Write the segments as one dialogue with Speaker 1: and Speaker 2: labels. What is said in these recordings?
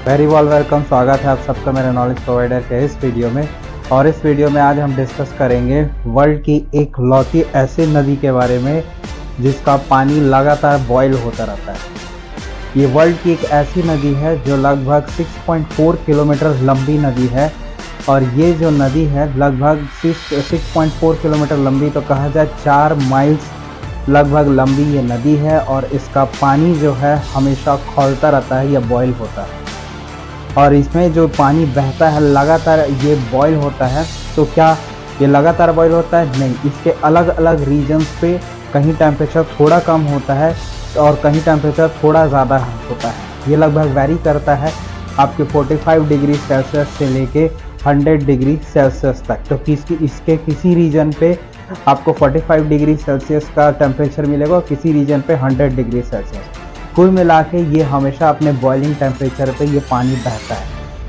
Speaker 1: Very welcome. स्वागत है आप सबका मेरे नॉलेज प्रोवाइडर के इस वीडियो में। और इस वीडियो में आज हम डिस्कस करेंगे वर्ल्ड की एक लौती ऐसी नदी के बारे में जिसका पानी लगातार बॉयल होता रहता है। ये वर्ल्ड की एक ऐसी नदी है जो लगभग 6.4 किलोमीटर लंबी नदी है। और ये जो नदी है लगभग 6.4 किलोमीटर लंबी, तो कहा जाए 4 माइल्स लगभग लंबी ये नदी है। और इसका पानी जो है हमेशा खौलता रहता है या बॉयल होता है। और इसमें जो पानी बहता है लगातार ये बॉयल होता है। तो क्या ये लगातार बॉयल होता है? नहीं, इसके अलग अलग रीजन्स पे कहीं टेम्परेचर थोड़ा कम होता है और कहीं टेम्परेचर थोड़ा ज़्यादा होता है। ये लगभग वैरी करता है आपके 45 डिग्री सेल्सियस से लेके 100 डिग्री सेल्सियस तक। तो इसके किसी रीजन पे आपको 45 डिग्री सेल्सियस का टेम्परेचर मिलेगा और किसी रीजन पे 100 डिग्री सेल्सियस। कुल मिला के ये हमेशा अपने बॉइलिंग टेम्परेचर पे ये पानी बहता है।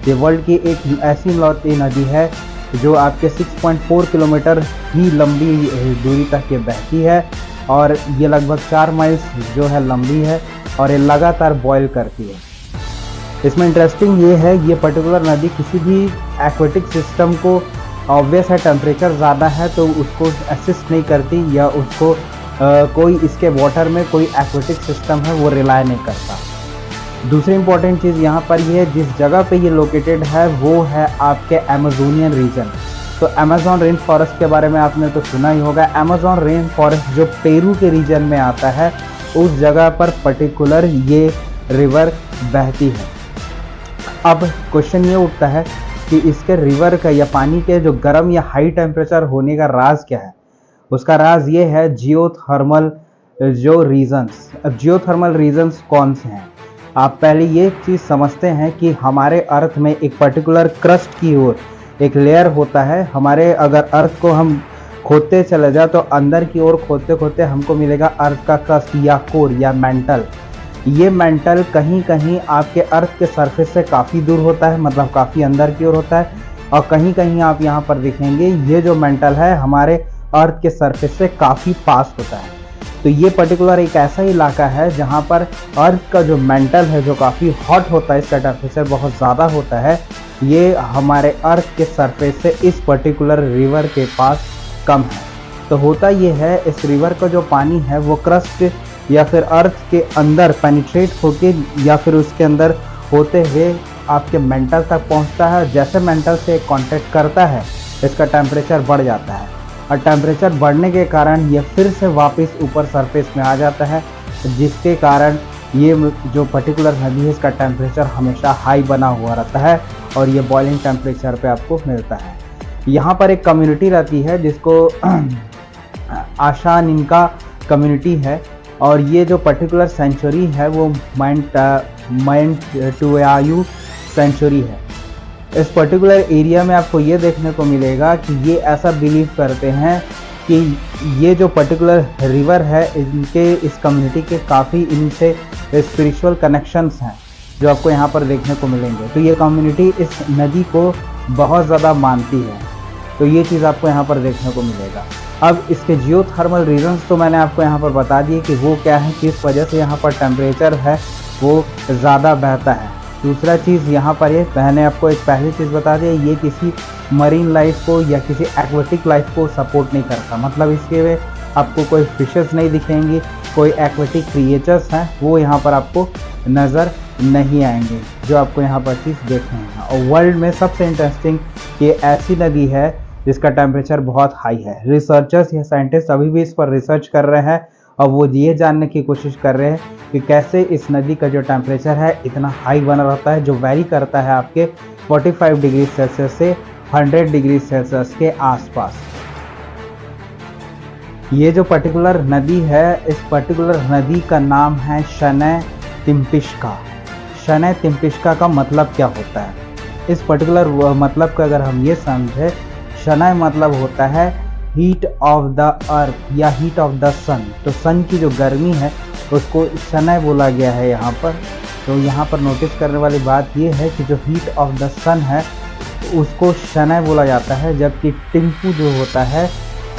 Speaker 1: ये वर्ल्ड की एक ऐसी लौती नदी है जो आपके 6.4 किलोमीटर ही लंबी दूरी तक ये बहती है। और ये लगभग 4 माइल्स जो है लंबी है और ये लगातार बॉयल करती है। इसमें इंटरेस्टिंग ये है, ये पर्टिकुलर नदी किसी भी एक्वेटिक सिस्टम को, ऑब्वियस है टेम्परेचर ज़्यादा है तो उसको असिस्ट नहीं करती या उसको कोई इसके वाटर में कोई एक्वेटिक सिस्टम है वो रिलाय नहीं करता। दूसरी इंपॉर्टेंट चीज़ यहाँ पर ये है, जिस जगह पे ये लोकेटेड है वो है आपके अमेजोनियन रीजन। तो अमेजोन रेन फॉरेस्ट के बारे में आपने तो सुना ही होगा। अमेजोन रेन फॉरेस्ट जो पेरू के रीजन में आता है उस जगह पर पर्टिकुलर ये रिवर बहती है। अब क्वेश्चन ये उठता है कि इसके रिवर का या पानी के जो गर्म या हाई टेम्परेचर होने का राज क्या है? उसका राज ये है जियोथर्मल जो रीजन्स। अब जियोथर्मल रीजन्स कौन से हैं? आप पहले ये चीज़ समझते हैं कि हमारे अर्थ में एक पर्टिकुलर क्रस्ट की ओर एक लेयर होता है। हमारे अगर अर्थ को हम खोदते चले जाए तो अंदर की ओर खोदते खोदते हमको मिलेगा अर्थ का क्रस्ट या कोर या मेंटल। ये मेंटल कहीं कहीं आपके अर्थ के सरफेस से काफ़ी दूर होता है, मतलब काफ़ी अंदर की ओर होता है। और कहीं कहीं आप यहाँ पर देखेंगे ये जो मेंटल है हमारे अर्थ के सरफेस से काफ़ी पास होता है। तो ये पर्टिकुलर एक ऐसा इलाका है जहाँ पर अर्थ का जो मेंटल है जो काफ़ी हॉट होता है, इसका टेम्परेचर बहुत ज़्यादा होता है, ये हमारे अर्थ के सरफेस से इस पर्टिकुलर रिवर के पास कम है। तो होता ये है, इस रिवर का जो पानी है वो क्रस्ट या फिर अर्थ के अंदर पेनिट्रेट होके या फिर उसके अंदर होते हुए आपके मेंटल तक पहुँचता है। जैसे मेंटल से कांटेक्ट करता है इसका टेम्परेचर बढ़ जाता है और टेम्परेचर बढ़ने के कारण ये फिर से वापस ऊपर सरफेस में आ जाता है, जिसके कारण ये जो पर्टिकुलर नदी है इसका टेम्परेचर हमेशा हाई बना हुआ रहता है और ये बॉइलिंग टेम्परेचर पे आपको मिलता है। यहाँ पर एक कम्युनिटी रहती है जिसको आशानिनका कम्युनिटी है और ये जो पर्टिकुलर सेंचुरी है वो माइंटुआयू सेंचुरी है। इस पर्टिकुलर एरिया में आपको ये देखने को मिलेगा कि ये ऐसा बिलीव करते हैं कि ये जो पर्टिकुलर रिवर है इनके इस कम्युनिटी के काफ़ी इनसे स्पिरिचुअल कनेक्शंस हैं जो आपको यहाँ पर देखने को मिलेंगे। तो ये कम्युनिटी इस नदी को बहुत ज़्यादा मानती है। तो ये चीज़ आपको यहाँ पर देखने को मिलेगा। अब इसके जियोथर्मल रीजन्स तो मैंने आपको यहाँ पर बता दिए कि वो क्या है, किस वजह से यहाँ पर टेम्परेचर है वो ज़्यादा बहता है। दूसरा चीज़ यहाँ पर ये मैंने आपको एक पहली चीज़ बता दी, ये किसी मरीन लाइफ को या किसी एक्वेटिक लाइफ को सपोर्ट नहीं करता। मतलब इसके में आपको कोई फिशेस नहीं दिखेंगी, कोई एक्वेटिक क्रिएचर्स हैं वो यहाँ पर आपको नज़र नहीं आएंगे जो आपको यहाँ पर चीज़ देखने हैं। और वर्ल्ड में सबसे इंटरेस्टिंग ये ऐसी नदी है जिसका टेम्परेचर बहुत हाई है। रिसर्चर्स या साइंटिस्ट अभी भी इस पर रिसर्च कर रहे हैं और वो ये जानने की कोशिश कर रहे हैं कि कैसे इस नदी का जो टेम्परेचर है इतना हाई बना रहता है, जो वेरी करता है आपके 45 डिग्री सेल्सियस से 100 डिग्री सेल्सियस के आसपास। ये जो पर्टिकुलर नदी है इस पर्टिकुलर नदी का नाम है शनैय तिम्पिश्का। शनैय तिम्पिश्का का मतलब क्या होता है? इस पर्टिकुलर मतलब का अगर हम ये समझे, शनैय मतलब होता है हीट ऑफ द अर्थ या हीट ऑफ द सन। तो सन की जो गर्मी है उसको शनैय बोला गया है यहाँ पर। तो यहाँ पर नोटिस करने वाली बात ये है कि जो हीट ऑफ द सन है उसको शनैय बोला जाता है, जबकि टिम्पू जो होता है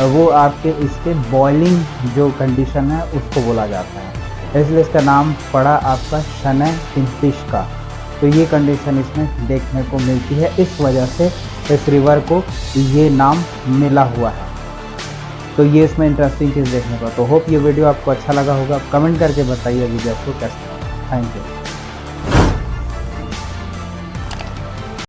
Speaker 1: वो आपके इसके बॉइलिंग जो कंडीशन है उसको बोला जाता है। इसलिए इसका नाम पड़ा आपका शनैय तिम्पिश्का। तो ये कंडीशन इसमें देखने को मिलती है, इस वजह से इस रिवर को ये नाम मिला हुआ है। तो ये इसमें इंटरेस्टिंग चीज़ देखने को। तो होप ये वीडियो आपको अच्छा लगा होगा, कमेंट करके बताइए वीडियो आपको कैसा लगा। Thank you.